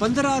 15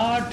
8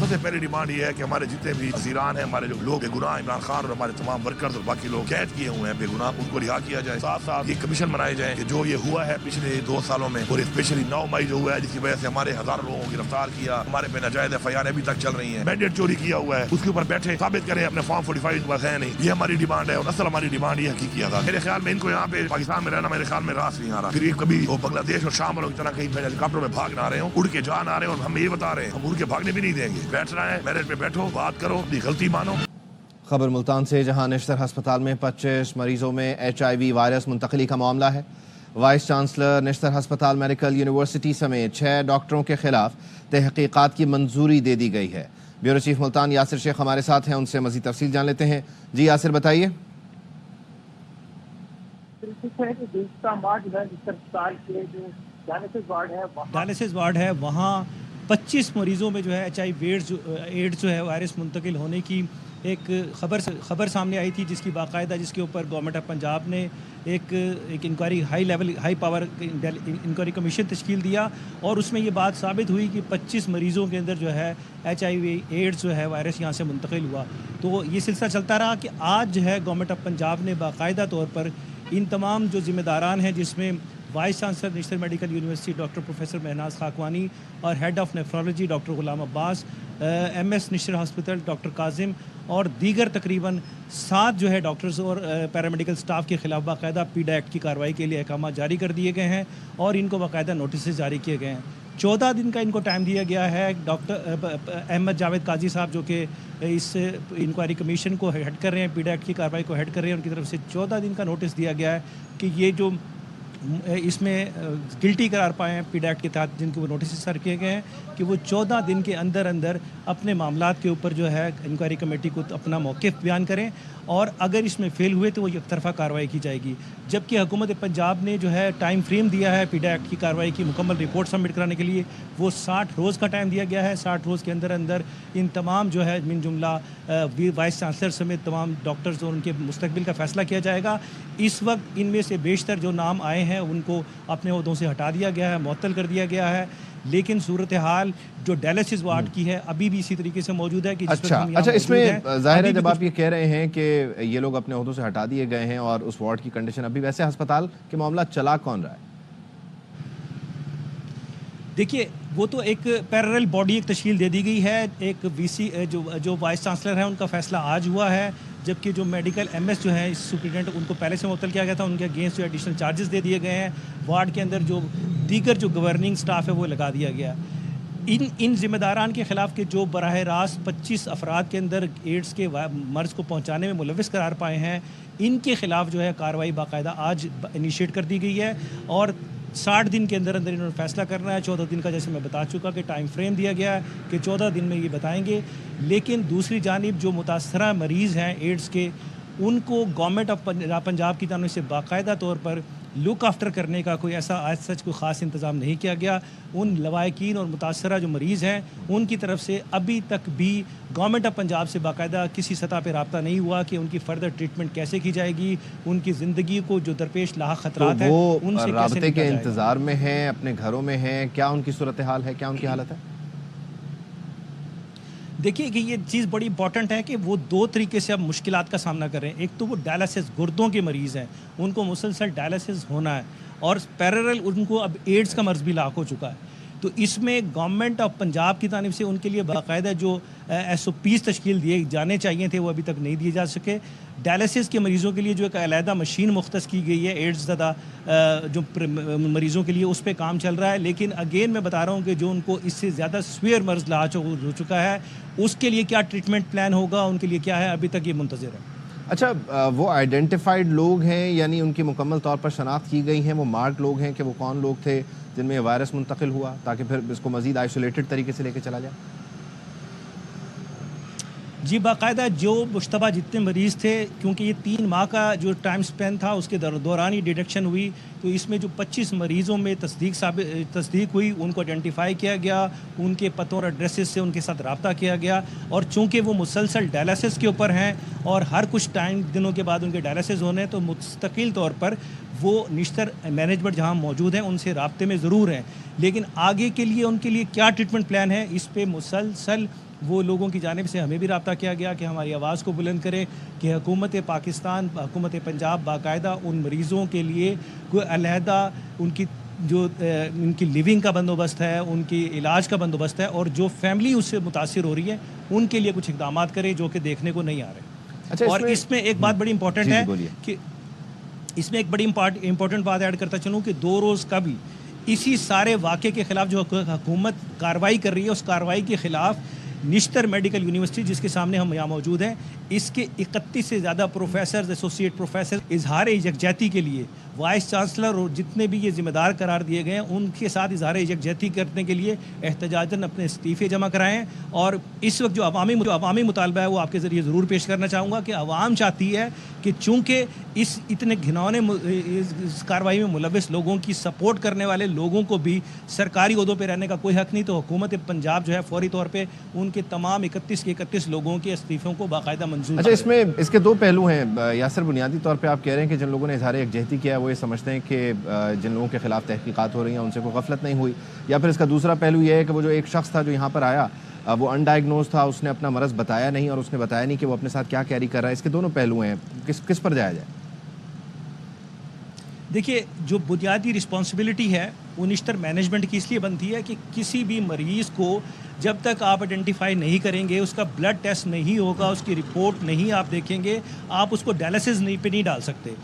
سب سے پہلی ڈیمانڈ یہ ہے کہ ہمارے جتنے بھی اسیران ہیں, ہمارے جو لوگ بے گناہ, عمران خان اور ہمارے تمام ورکرز اور باقی لوگ قید کیے ہوئے ہیں بے گناہ, ان کو رہا کیا جائے. ساتھ ساتھ یہ کمیشن بنائے جائیں کہ جو یہ ہوا ہے پچھلے 2 سالوں میں, اور اسپیشلی 9 مئی جو ہوا ہے جس کی وجہ سے ہمارے ہزاروں لوگوں کو گرفتار کیا, ہمارے پہ ناجائز FIR ابھی تک چل رہی ہیں, مینڈیٹ چوری کیا ہوا ہے, اس کے اوپر بیٹھے ثابت کریں اپنے فارم 45 بس ہے نہیں. یہ ہماری ڈیمانڈ ہے, اور اصل ہماری ڈیمانڈ یہ حقیقی آزاد. میرے خیال میں ان کو یہاں پہ پاکستان میں رہنا میرے خیال میں راس نہیں آ رہا. پھر یہ کبھی وہ بنگلہ دیش اور شام والوں کی طرح کہیں ہیلی کاپٹر میں بھاگ نہ رہے ہوں, اڑ کے جا نہ رہے ہوں, اور ہم یہ بتا رہے ہیں ہم اڑ کے بھاگنے بھی نہیں دیں گے. بیٹھنا ہے میرٹ پہ بیٹھو, بات کرو, اپنی غلطی مانو. خبر ملتان سے, جہاں نشتر ہسپتال میں 25 مریضوں میں HIV وائرس منتقلی کا معاملہ ہے. وائس چانسلر نشتر ہسپتال میڈیکل یونیورسٹی سمیت 6 ڈاکٹروں کے خلاف تحقیقات کی منظوری دے دی گئی ہے. بیورو چیف ملتان یاسر شیخ ہمارے ساتھ ہیں, ان سے مزید تفصیل جان لیتے ہیں. جی یاسر بتائیے. ڈائلسس وارڈ ہے, وہاں 25 مریضوں میں جو ہے HIV ایڈز جو ہے وائرس منتقل ہونے کی ایک خبر سامنے آئی تھی, جس کی باقاعدہ جس کے اوپر گورنمنٹ آف پنجاب نے ایک inquiry high power inquiry commission تشکیل دیا, اور اس میں یہ بات ثابت ہوئی کہ 25 مریضوں کے اندر جو ہے HIV ایڈز جو ہے وائرس یہاں سے منتقل ہوا. تو یہ سلسلہ چلتا رہا کہ آج جو ہے گورنمنٹ آف پنجاب نے باقاعدہ طور پر ان تمام جو ذمہ داران ہیں, جس میں vice chancellor Nishtar medical university doctor professor Mahnaz Khakwani اور head of nephrology doctor Ghulam Abbas, MS Nishtar hospital doctor Kazim اور دیگر تقریباً 7 جو ہے ڈاکٹرز اور پیرامیڈیکل سٹاف کے خلاف باقاعدہ پیڈا ایکٹ کی کارروائی کے لیے احکامات جاری کر دیے گئے ہیں, اور ان کو باقاعدہ نوٹسز جاری کیے گئے ہیں. 14 دن کا ان کو ٹائم دیا گیا ہے. ڈاکٹر احمد جاوید قاضی صاحب جو کہ اس انکوائری کمیشن کو ہیڈ کر رہے ہیں, پیڈا ایکٹ کی کارروائی کو ہیڈ کر رہے ہیں, ان کی طرف سے 14 دن کا نوٹس دیا گیا ہے کہ یہ جو اس میں گلٹی قرار پائے ہیں پیڈا ایکٹ کے تحت, جن کو وہ نوٹسز سر کیے گئے ہیں, کہ وہ 14 دن کے اندر اپنے معاملات کے اوپر جو ہے انکوائری کمیٹی کو اپنا موقف بیان کریں, اور اگر اس میں فیل ہوئے تو وہ یک طرفہ کارروائی کی جائے گی. جبکہ حکومت پنجاب نے جو ہے ٹائم فریم دیا ہے پیڈا ایکٹ کی کارروائی کی مکمل رپورٹ سبمٹ کرانے کے لیے, وہ 60 روز کا ٹائم دیا گیا ہے. 60 روز کے اندر ان تمام جو ہے من جملہ وائس چانسلر سمیت تمام ڈاکٹرز اور ان کے مستقبل کا فیصلہ کیا جائے گا. اس وقت ان میں سے بیشتر جو نام آئے ہیں ان کو اپنے عہدوں سے ہٹا دیا گیا ہے, معطل کر دیا گیا ہے, لیکن صورتحال جو ڈائلسس وارڈ کی ہے ابھی بھی اسی طریقے سے موجود ہے کہ اچھا اس میں ظاہر ہے جب آپ یہ کہہ رہے ہیں کہ یہ لوگ اپنے عہدوں سے ہٹا دیے گئے ہیں اور اس وارڈ کی کنڈیشن ابھی, ویسے ہسپتال کے معاملہ چلا کون رہا ہے؟ دیکھیے وہ تو ایک پیرل باڈی ایک تشکیل دے دی گئی ہے. ایک VC جو وائس چانسلر ہیں ان کا فیصلہ آج ہوا ہے, جبکہ جو میڈیکل MS جو ہیں سپرنٹینڈنٹ ان کو پہلے سے معطل کیا گیا تھا, ان کے اگینسٹ جو ایڈیشنل چارجز دے دیے گئے ہیں. وارڈ کے اندر جو دیگر جو گورننگ سٹاف ہے وہ لگا دیا گیا. ان ذمہ داران کے خلاف کہ جو براہ راست 25 افراد کے اندر ایڈز کے مرض کو پہنچانے میں ملوث قرار پائے ہیں, ان کے خلاف جو ہے کارروائی باقاعدہ آج انیشیٹ کر دی گئی ہے, اور 60 دن کے اندر انہوں نے فیصلہ کرنا ہے. 14 دن کا جیسے میں بتا چکا کہ ٹائم فریم دیا گیا ہے کہ 14 دن میں یہ بتائیں گے. لیکن دوسری جانب جو متاثرہ مریض ہیں ایڈز کے, ان کو گورنمنٹ آف پنجاب کی جانب سے باقاعدہ طور پر لک آفٹر کرنے کا کوئی ایسا آج سچ کوئی خاص انتظام نہیں کیا گیا. ان لواحقین اور متاثرہ جو مریض ہیں ان کی طرف سے ابھی تک بھی گورنمنٹ آف پنجاب سے باقاعدہ کسی سطح پہ رابطہ نہیں ہوا کہ ان کی فردر ٹریٹمنٹ کیسے کی جائے گی, ان کی زندگی کو جو درپیش لاحق خطرات ہیں ان سے کیسے رابطے کے انتظار میں ہیں, اپنے گھروں میں ہیں, کیا ان کی صورتحال ہے, کیا ان کی حالت ہے؟ دیکھیے کہ یہ چیز بڑی امپورٹنٹ ہے کہ وہ 2 طریقے سے اب مشکلات کا سامنا کر رہے ہیں. ایک تو وہ ڈائلسس گردوں کے مریض ہیں, ان کو مسلسل ڈائلسس ہونا ہے, اور پیرل ان کو اب ایڈز کا مرض بھی لاحق ہو چکا ہے. تو اس میں گورنمنٹ آف پنجاب کی جانب سے ان کے لیے باقاعدہ جو SOPs تشکیل دیے جانے چاہیے تھے وہ ابھی تک نہیں دیے جا سکے. ڈائلسس کے مریضوں کے لیے جو ایک علیحدہ مشین مختص کی گئی ہے ایڈز زدہ جو مریضوں کے لیے, اس پہ کام چل رہا ہے. لیکن اگین میں بتا رہا ہوں کہ جو ان کو اس سے زیادہ سویئر مرض لاحق ہو چکا ہے, اس کے لیے کیا ٹریٹمنٹ پلان ہوگا, ان کے لیے کیا ہے, ابھی تک یہ منتظر ہے. اچھا وہ آئیڈینٹیفائڈ لوگ ہیں, یعنی ان کی مکمل طور پر شناخت کی گئی ہیں, وہ مارک لوگ ہیں کہ وہ کون لوگ تھے جن میں یہ وائرس منتقل ہوا, تاکہ پھر اس کو مزید آئسولیٹڈ طریقے سے لے کے چلا جائے؟ جی باقاعدہ جو مشتبہ جتنے مریض تھے, کیونکہ یہ 3 ماہ کا جو ٹائم سپین تھا اس کے دوران ہی ڈیٹیکشن ہوئی, تو اس میں جو 25 مریضوں میں تصدیق ہوئی, ان کو آئیڈینٹیفائی کیا گیا, ان کے پتوں اور ایڈریسز سے ان کے ساتھ رابطہ کیا گیا. اور چونکہ وہ مسلسل ڈائلسس کے اوپر ہیں اور ہر کچھ دنوں کے بعد ان کے ڈائلسس ہونے, تو مستقل طور پر وہ نشتر مینجمنٹ جہاں موجود ہیں ان سے رابطے میں ضرور ہیں. لیکن آگے کے لیے ان کے لیے کیا ٹریٹمنٹ پلان ہے، اس پہ مسلسل وہ لوگوں کی جانب سے ہمیں بھی رابطہ کیا گیا کہ ہماری آواز کو بلند کرے کہ حکومت پاکستان، حکومت پنجاب باقاعدہ ان مریضوں کے لیے کوئی علیحدہ ان کی لیونگ کا بندوبست ہے، ان کی علاج کا بندوبست ہے، اور جو فیملی اس سے متاثر ہو رہی ہے ان کے لیے کچھ اقدامات کرے جو کہ دیکھنے کو نہیں آ رہے۔ اور اس میں ایک بات بڑی امپورٹنٹ ہے کہ اس میں ایک بڑی امپورٹنٹ بات ایڈ کرتا چلوں کہ 2 روز کا بھی اسی سارے واقعے کے خلاف جو حکومت کارروائی کر رہی ہے، اس کارروائی کے خلاف نشتر میڈیکل یونیورسٹی جس کے سامنے ہم یہاں موجود ہیں، اس کے 31 سے زیادہ پروفیسرز، ایسوسیٹ پروفیسر اظہار یکجہتی کے لیے وائس چانسلر اور جتنے بھی یہ ذمہ دار قرار دیے گئے ہیں ان کے ساتھ اظہار یکجہتی کرنے کے لیے احتجاجاً اپنے استعفے جمع کرائے ہیں۔ اور اس وقت جو عوامی مطالبہ ہے وہ آپ کے ذریعے ضرور پیش کرنا چاہوں گا کہ عوام چاہتی ہے کہ چونکہ اس اتنے گھنونے اس کارروائی میں ملوث لوگوں کی سپورٹ کرنے والے لوگوں کو بھی سرکاری عہدوں پہ رہنے کا کوئی حق نہیں، تو حکومت پنجاب جو ہے فوری طور پہ ان کے تمام 31 لوگوں کے استعفوں کو باقاعدہ منظور۔ اچھا، اس میں اس کے 2 پہلو ہیں یاسر۔ بنیادی طور پہ آپ کہہ رہے ہیں کہ جن لوگوں نے اظہار یکجہتی کیا ہے وہ یہ سمجھتے ہیں کہ جن لوگوں کے خلاف تحقیقات ہو رہی ہیں ان سے کوئی غفلت نہیں ہوئی، یا پھر اس کا دوسرا پہلو یہ ہے کہ وہ جو ایک شخص تھا جو یہاں پر آیا وہ انڈائگنوز تھا، اس نے اپنا مرض بتایا نہیں اور اس نے بتایا نہیں کہ وہ اپنے ساتھ کیا کیری کر رہا ہے۔ اس کے دونوں پہلو ہیں، کس پر جایا جائے؟ دیکھیے، جو بنیادی رسپانسبلٹی ہے وہ نشتر مینجمنٹ کی اس لیے بنتی ہے کہ کسی بھی مریض کو جب تک آپ آئیڈینٹیفائی نہیں کریں گے، اس کا بلڈ ٹیسٹ نہیں ہوگا، اس کی رپورٹ نہیں آپ دیکھیں گے، آپ اس کو ڈائلسس پہ نہیں ڈال سکتے۔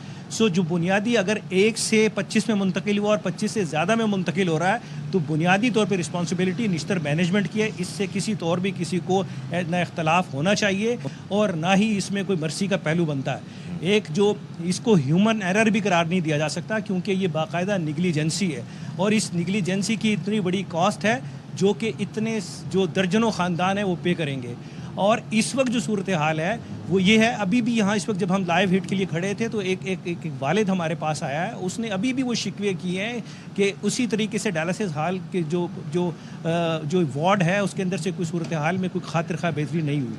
جو بنیادی اگر 1 سے 25 میں منتقل ہوا اور 25 سے زیادہ میں منتقل ہو رہا ہے تو بنیادی طور پہ رسپانسبلٹی نشتر مینجمنٹ کی ہے۔ اس سے کسی طور بھی کسی کو نہ اختلاف ہونا چاہیے اور نہ ہی اس میں کوئی مرضی کا پہلو بنتا ہے۔ ایک جو اس کو ہیومن ایرر بھی قرار نہیں دیا جا سکتا کیونکہ یہ باقاعدہ نیگلیجنسی ہے، اور اس نیگلیجنسی کی اتنی بڑی کاسٹ ہے جو کہ اتنے جو درجنوں خاندان ہیں وہ پے کریں گے۔ اور اس وقت جو صورتحال ہے وہ یہ ہے، ابھی بھی یہاں اس وقت جب ہم لائیو ہٹ کے لیے کھڑے تھے تو ایک والد ہمارے پاس آیا ہے، اس نے ابھی بھی وہ شکوے کیے ہیں کہ اسی طریقے سے ڈائلسس ہال کے جو وارڈ ہے اس کے اندر سے کوئی صورتحال میں کوئی خاطر خواہ بہتری نہیں ہوئی۔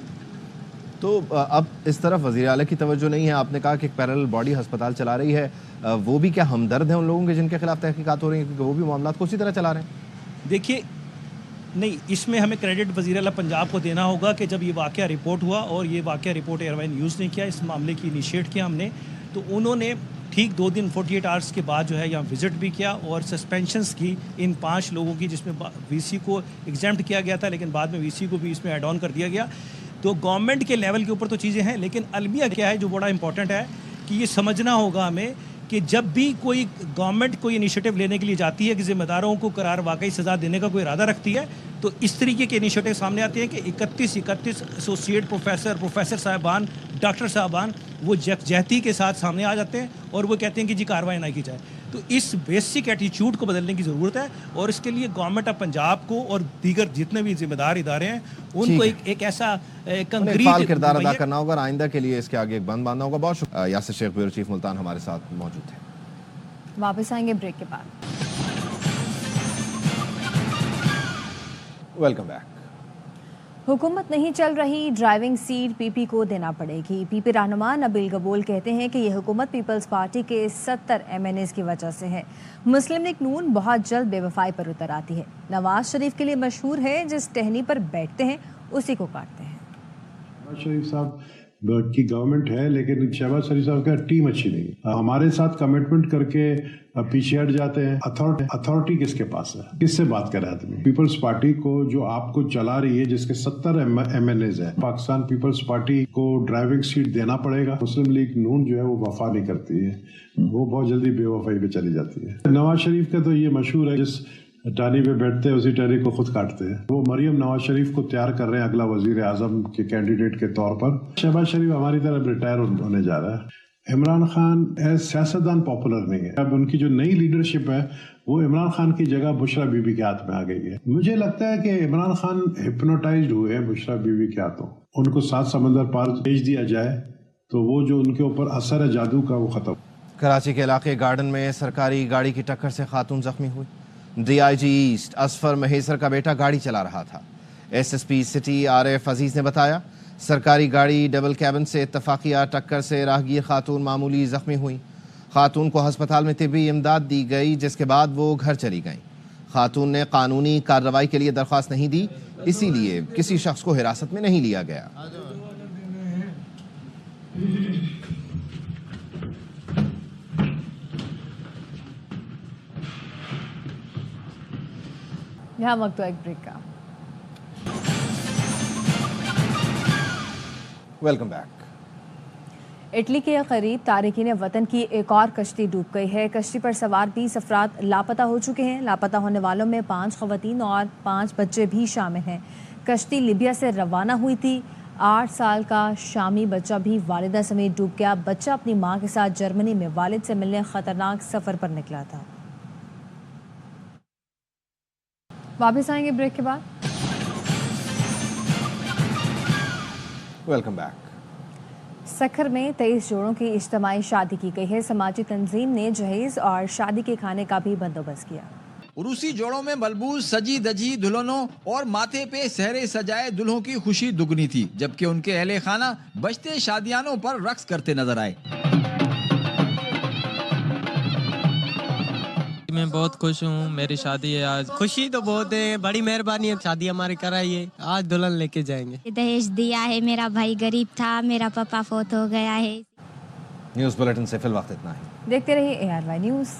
تو اب اس طرف وزیر اعلیٰ کی توجہ نہیں ہے۔ آپ نے کہا کہ ایک پیرالل باڈی ہسپتال چلا رہی ہے، وہ بھی کیا ہمدرد ہیں ان لوگوں کے جن کے خلاف تحقیقات ہو رہی ہیں، کیونکہ وہ بھی معاملات کو اسی طرح چلا رہے ہیں؟ دیکھیے، نہیں، اس میں ہمیں کریڈٹ وزیر اعلیٰ پنجاب کو دینا ہوگا کہ جب یہ واقعہ رپورٹ ہوا اور یہ واقعہ رپورٹ ایئر وائن نیوز نے کیا، اس معاملے کی انیشیٹ کیا ہم نے، تو انہوں نے ٹھیک 2 دن 48 آورس کے بعد جو ہے یہاں وزٹ بھی کیا اور سسپینشنز کی ان 5 لوگوں کی، جس میں وی سی کو ایگزیمپٹ کیا گیا تھا لیکن بعد میں وی سی کو بھی اس میں ایڈ آن کر دیا گیا۔ تو گورنمنٹ کے لیول کے اوپر تو چیزیں ہیں، لیکن المیہ کیا ہے جو بڑا امپورٹنٹ ہے کہ یہ سمجھنا ہوگا ہمیں کہ جب بھی کوئی گورنمنٹ کوئی انیشیٹو لینے کے لیے جاتی ہے کہ ذمہ داروں کو قرار واقعی سزا دینے کا کوئی ارادہ رکھتی ہے تو اس طریقے کے انیشیٹو سامنے آتے ہیں کہ 31 ایسوسیٹ پروفیسر صاحبان، ڈاکٹر صاحبان وہ یکجہتی کے ساتھ سامنے آ جاتے ہیں اور وہ کہتے ہیں کہ جی کارروائی نہ کی جائے۔ تو اس بیسک ایٹیچیوڈ کو بدلنے کی ضرورت ہے اور اس کے لیے گورنمنٹ آف پنجاب کو اور دیگر جتنے بھی ذمہ دار ادارے ہیں ان کو ایک ایسا فعال کردار ادا کرنا ہوگا اور آئندہ کے لیے اس کے آگے ایک بند باندھنا ہوگا۔ بہت شکریہ یاسر شیخ، بیورو چیف ملتان ہمارے ساتھ موجود ہیں۔ واپس آئیں گے بریک کے بعد۔ Welcome back. حکومت نہیں چل رہی، ڈرائیونگ سیٹ پی پی کو دینا پڑے گی۔ پی پی رہنما نبیل گبول کہتے ہیں کہ یہ حکومت پیپلز پارٹی کے 70 ایم این ایز کی وجہ سے ہے۔ مسلم لیگ نون بہت جلد بے وفائی پر اتر آتی ہے۔ نواز شریف کے لیے مشہور ہے جس ٹہنی پر بیٹھتے ہیں اسی کو کاٹتے ہیں۔ نواز شریف صاحب کی گورنمنٹ ہے لیکن شہباز شریف صاحب کا ٹیم اچھی نہیں ہے، ہمارے ساتھ کمٹمنٹ کر کے پیچھے ہٹ جاتے ہیں۔ اتھارٹی کس کے پاس ہے؟ کس سے بات کرے آدمی؟ پیپلز پارٹی کو جو آپ کو چلا رہی ہے جس کے 70 ایم این ایز ہے، پاکستان پیپلز پارٹی کو ڈرائیونگ سیٹ دینا پڑے گا۔ مسلم لیگ نون جو ہے وہ وفا نہیں کرتی ہے، وہ بہت جلدی بے وفائی پہ چلی جاتی ہے۔ نواز شریف کا تو یہ مشہور ہے جس ٹہنی پہ بیٹھتے ہیں اسی ٹہنی کو خود کاٹتے ہیں۔ وہ مریم نواز شریف کو تیار کر رہے ہیں اگلا وزیر اعظم کے کینڈیڈیٹ کے طور پر۔ شہباز شریف ہماری طرف ریٹائر ہونے جا رہا ہے۔ عمران خان ایز سیاستدان پاپولر نہیں ہے۔ اب ان کی جو نئی لیڈرشپ ہے وہ عمران خان کی جگہ بشرا بی بی کے ہاتھ میں آ گئی ہے۔ مجھے لگتا ہے کہ عمران خان ہپنوٹائزڈ ہوئے ہیں بشرا بی بی کے ہاتھوں۔ ان کو 7 سمندر پار بھیج دیا جائے تو وہ جو ان کے اوپر اثر ہے جادو کا وہ ختم۔ کراچی کے علاقے گارڈن میں سرکاری گاڑی کی ٹکر سے خاتون زخمی ہوئی۔ ڈی آئی جی ایسٹ اصفر مہیسر کا بیٹا گاڑی چلا رہا تھا۔ ایس ایس پی سٹی عارف عزیز نے بتایا سرکاری گاڑی ڈبل کیبن سے اتفاقیہ ٹکر سے راہگیر خاتون معمولی زخمی ہوئی۔ خاتون کو ہسپتال میں طبی امداد دی گئی جس کے بعد وہ گھر چلی گئیں۔ خاتون نے قانونی کارروائی کے لیے درخواست نہیں دی، اسی لیے کسی شخص کو حراست میں نہیں لیا گیا۔ یہاں وقت ایک بریک کا۔ Welcome back. اٹلی کے قریب تارکین وطن کی ایک اور کشتی ڈوب گئی ہے۔ کشتی پر سوار 20 افراد لاپتہ ہو چکے ہیں۔ لاپتہ ہونے والوں میں 5 خواتین اور 5 بچے بھی شامل ہیں۔ کشتی لیبیا سے روانہ ہوئی تھی۔ 8 سال کا شامی بچہ بھی والدہ سمیت ڈوب گیا۔ بچہ اپنی ماں کے ساتھ جرمنی میں والد سے ملنے خطرناک سفر پر نکلا تھا۔ واپس آئیں گے بریک کے بعد۔ Welcome back. سکھر میں 23 جوڑوں کی اجتماعی شادی کی گئی ہے۔ سماجی تنظیم نے جہیز اور شادی کے کھانے کا بھی بندوبست کیا۔ عروسی جوڑوں میں ملبوس سجی دجی دلہنوں اور ماتھے پہ سہرے سجائے دلہوں کی خوشی دگنی تھی، جبکہ ان کے اہل خانہ بجتے شادیانوں پر رقص کرتے نظر آئے۔ میں بہت خوش ہوں، میری شادی ہے آج۔ خوشی تو بہت ہے، بڑی مہربانی ہے، شادی ہماری کرائی ہے، آج دلہن لے کے جائیں گے۔ دہیج دیا ہے، میرا بھائی غریب تھا، میرا پاپا فوت ہو گیا ہے۔ نیوز بلیٹن سے فی الوقت اتنا ہی۔ دیکھتے رہیے ARY نیوز۔